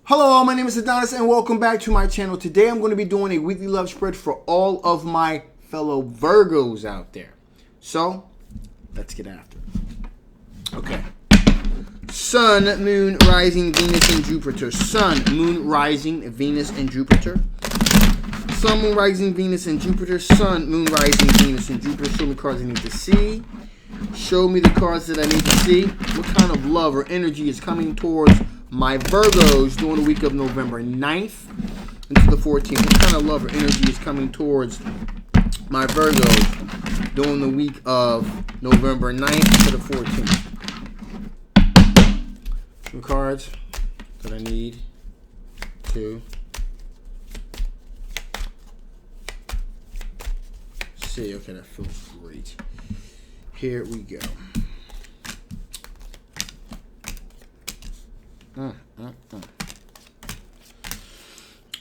Hello, my name is Adonis and welcome back to my channel. Today I'm going to be doing a weekly love spread for all of my fellow Virgos out there. So, let's get after it. Okay. Sun, Moon, Rising, Venus, and Jupiter. Sun, Moon, Rising, Venus, and Jupiter. Sun, Moon, Rising, Venus, and Jupiter. Sun, Moon, Rising, Venus, and Jupiter. Show me cards I need to see. Show me the cards that I need to see. What kind of love or energy is coming towards my Virgos during the week of November 9th into the 14th. What kind of love or energy is coming towards my Virgos during the week of November 9th to the 14th? Some cards that I need to see. Okay, that feels great. Here we go.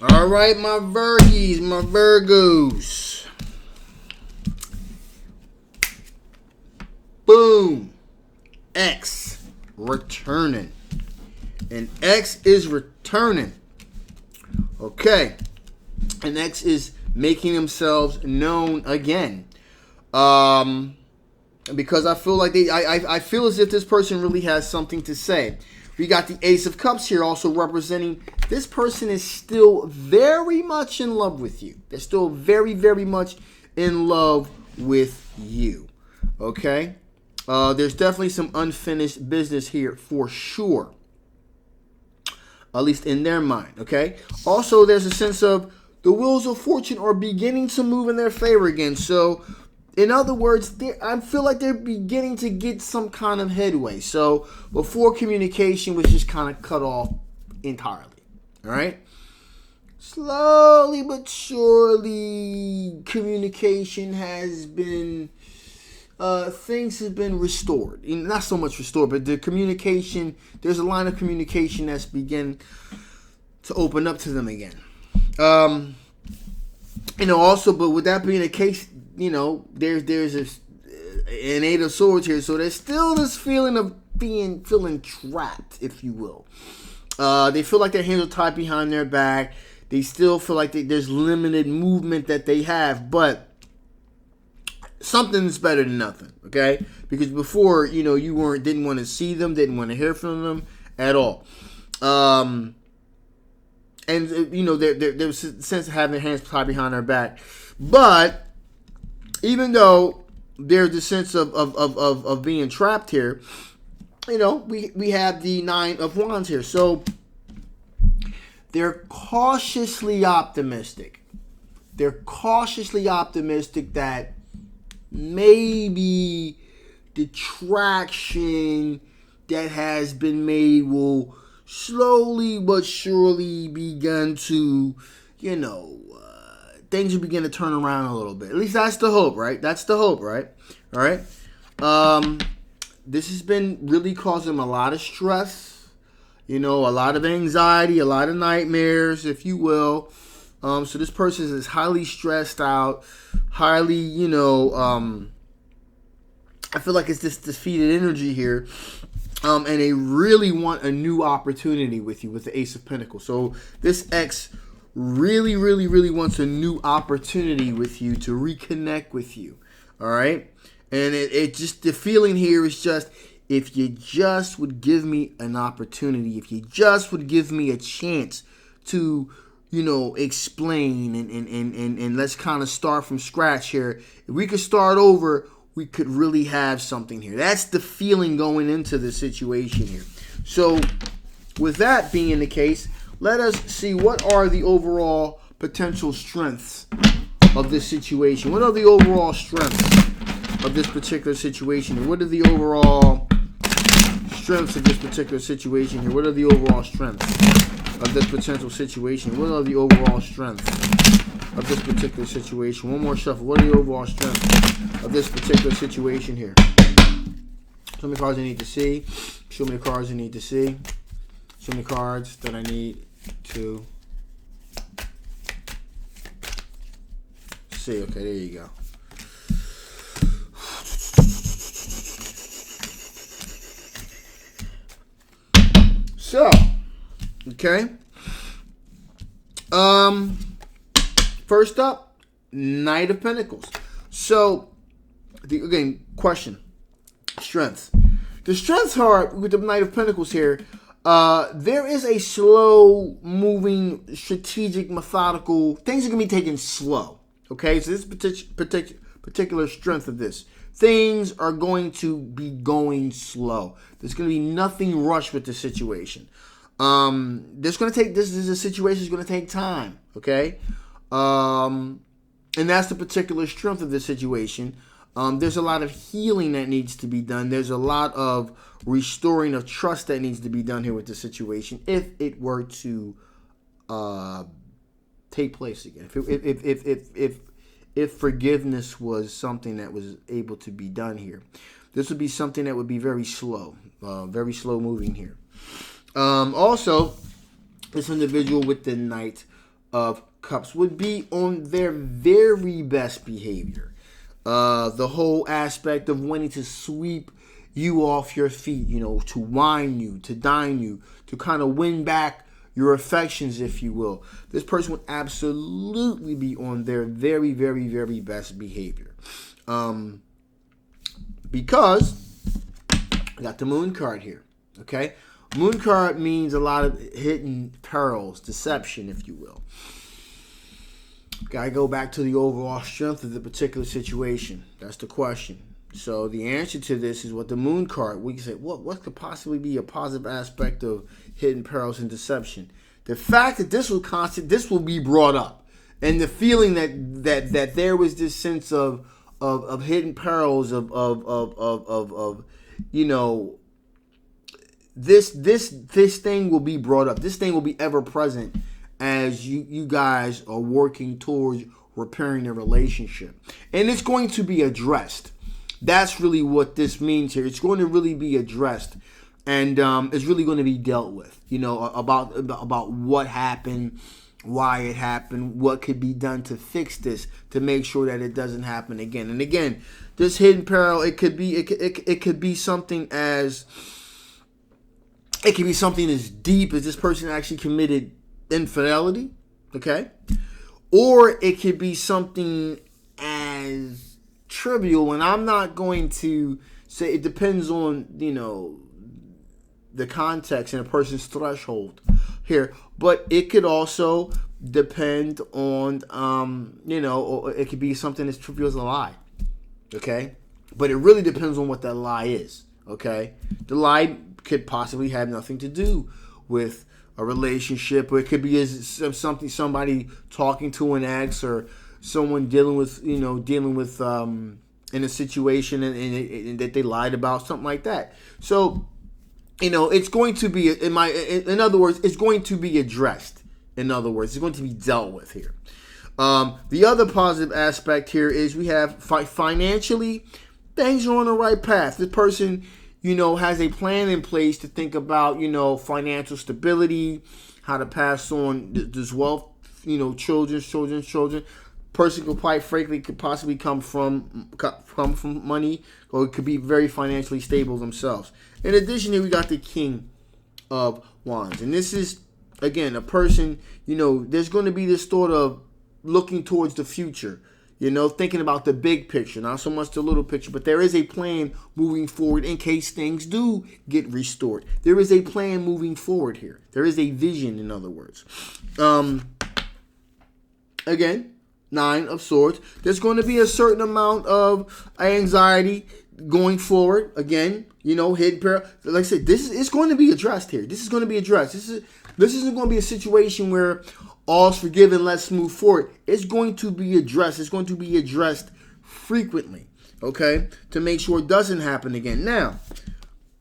All right, my Virgies, my Virgos. Boom. X returning. And X is returning. Okay. And X is making themselves known again. Because I feel like I feel as if this person really has something to say. We got the Ace of Cups here also representing this person is still very much in love with you. They're still very, very much in love with you. Okay? There's definitely some unfinished business here for sure. At least in their mind. Okay? Also, there's a sense of the wheels of fortune are beginning to move in their favor again. So, in other words, I feel like they're beginning to get some kind of headway. So before, communication was just kind of cut off entirely. All right? Slowly but surely, communication has been, things have been restored. Not so much restored, but the communication, there's a line of communication that's begun to open up to them again. Also, but with that being the case, there's an Eight of Swords here, so there's still this feeling of feeling trapped, if you will. They feel like their hands are tied behind their back. They still feel like there's limited movement that they have, but something's better than nothing, okay? Because before, you didn't want to see them, didn't want to hear from them at all. And there was a sense of having their hands tied behind their back, but even though there's a sense of being trapped here, we have the Nine of Wands here. So they're cautiously optimistic. They're cautiously optimistic that maybe the traction that has been made will slowly but surely begin to, things will begin to turn around a little bit. At least that's the hope, right? That's the hope, right? All right. This has been really causing them a lot of stress, a lot of anxiety, a lot of nightmares, if you will. So this person is highly stressed out, highly, I feel like it's this defeated energy here. And they really want a new opportunity with you with the Ace of Pentacles. So this X really, really, really wants a new opportunity with you to reconnect with you. All right? And it just, the feeling here is just, if you just would give me an opportunity, if you just would give me a chance to, explain and let's kind of start from scratch here. If we could start over, we could really have something here. That's the feeling going into the situation here. So with that being the case, let us see what are the overall potential strengths of this situation. What are the overall strengths of this particular situation here? What are the overall strengths of this particular situation here? What are the overall strengths of this potential situation? What are the overall strengths of this particular situation? One more shuffle. What are the overall strengths of this particular situation here? Show me cards I need to see. Show me the cards I need to see. Show me cards that I need to see. Okay, there you go. So, okay. First up, Knight of Pentacles. So, again, question. Strengths. The strengths are, with the Knight of Pentacles here, there is a slow-moving, strategic, methodical, things are going to be taken slow. Okay, so this particular strength of this. Things are going to be going slow. There's going to be nothing rushed with the situation. This is a situation that's going to take time. Okay, and that's the particular strength of this situation. There's a lot of healing that needs to be done. There's a lot of restoring of trust that needs to be done here with the situation if it were to take place again. If forgiveness was something that was able to be done here, this would be something that would be very slow moving here. Also, this individual with the Knight of Cups would be on their very best behavior. The whole aspect of wanting to sweep you off your feet, to wine you, to dine you, to kind of win back your affections, if you will. This person would absolutely be on their very, very, very best behavior. Because I got the Moon card here, okay? Moon card means a lot of hidden perils, deception, if you will. Gotta go back to the overall strength of the particular situation. That's the question. So the answer to this is what the Moon card. We can say, what could possibly be a positive aspect of hidden perils and deception? The fact that this will be brought up, and the feeling that there was this sense of hidden perils of this thing will be brought up. This thing will be ever present as you guys are working towards repairing the relationship. And it's going to be addressed. That's really what this means here. It's going to really be addressed. And it's really going to be dealt with, about what happened, why it happened, what could be done to fix this, to make sure that it doesn't happen again. And again, this hidden peril, it could be something as deep as this person actually committed infidelity, okay? Or it could be something as trivial, and I'm not going to say, it depends on, the context and a person's threshold here, but it could also depend on, it could be something as trivial as a lie, okay? But it really depends on what that lie is, okay? The lie could possibly have nothing to do with a relationship, or it could be somebody talking to an ex, or someone dealing with in a situation and that they lied about, something like that. So, it's going to be in other words, it's going to be addressed. In other words, it's going to be dealt with here. The other positive aspect here is we have financially, things are on the right path. This person, has a plan in place to think about, financial stability, how to pass on this wealth, children. Person could possibly come from money, or it could be very financially stable themselves. In addition, here we got the King of Wands. And this is, again, a person, there's going to be this thought of looking towards the future. Thinking about the big picture, not so much the little picture, but there is a plan moving forward in case things do get restored. There is a plan moving forward here. There is a vision, in other words. Again, Nine of Swords. There's going to be a certain amount of anxiety going forward. Again, hidden peril. Like I said, it's going to be addressed here. This is going to be addressed. This isn't going to be a situation where all's forgiven, let's move forward. It's going to be addressed. It's going to be addressed frequently, okay, to make sure it doesn't happen again. Now,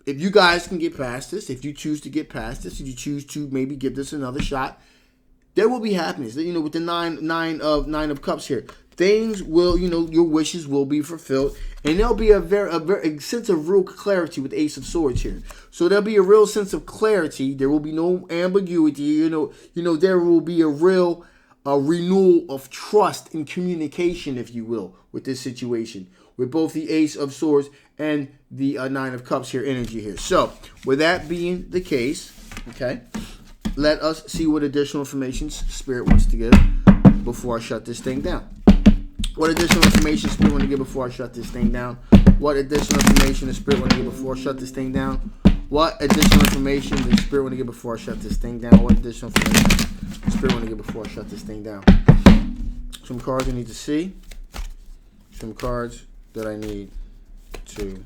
if you guys can get past this, if you choose to get past this, if you choose to maybe give this another shot, there will be happiness. With the nine of cups here, things will, your wishes will be fulfilled, and there'll be a very sense of real clarity with Ace of Swords here. So there'll be a real sense of clarity. There will be no ambiguity. There will be a real renewal of trust and communication, if you will, with this situation, with both the Ace of Swords and the Nine of Cups here, energy here. So with that being the case, okay, let us see what additional information Spirit wants to give before I shut this thing down. What additional information Spirit want to give before I shut this thing down? What additional information the Spirit want to give before I shut this thing down? What additional information the Spirit want to give before I shut this thing down? What additional information the Spirit want to give before I shut this thing down? Some cards I need to see. Some cards that I need to...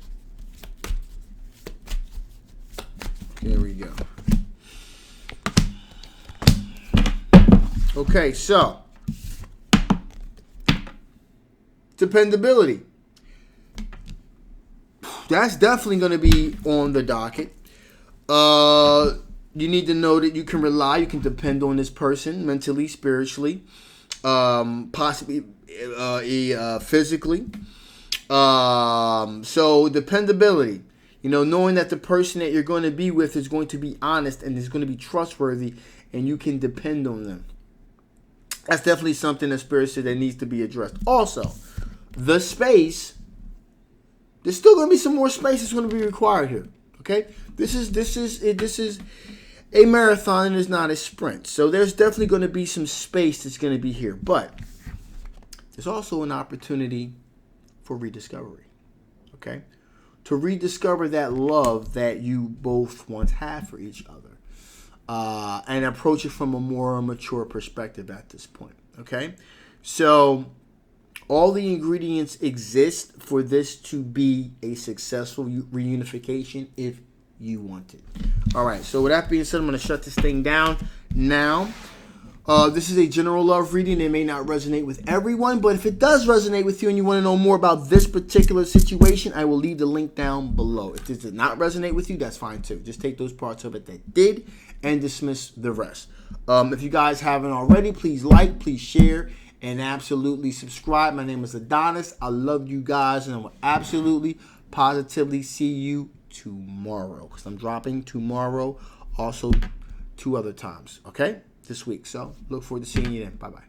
There we go. Okay, so dependability. That's definitely going to be on the docket. You need to know that you can rely, you can depend on this person mentally, spiritually, possibly physically. So dependability. You know, knowing that the person that you're going to be with is going to be honest and is going to be trustworthy and you can depend on them. That's definitely something that Spirit said that needs to be addressed. Also, the space, there's still going to be some more space that's going to be required here. Okay? This is a marathon and it's not a sprint. So there's definitely going to be some space that's going to be here. But there's also an opportunity for rediscovery. Okay? To rediscover that love that you both once had for each other. And approach it from a more mature perspective at this point. Okay? So all the ingredients exist for this to be a successful reunification if you want it. All right. So with that being said, I'm going to shut this thing down now. This is a general love reading. It may not resonate with everyone, but if it does resonate with you and you want to know more about this particular situation, I will leave the link down below. If this did not resonate with you, that's fine too. Just take those parts of it that did and dismiss the rest. If you guys haven't already, please like, please share, and absolutely subscribe. My name is Adonis. I love you guys, and I will absolutely, positively see you tomorrow. Because I'm dropping tomorrow, also 2 other times, okay? This week. So look forward to seeing you then. Bye-bye.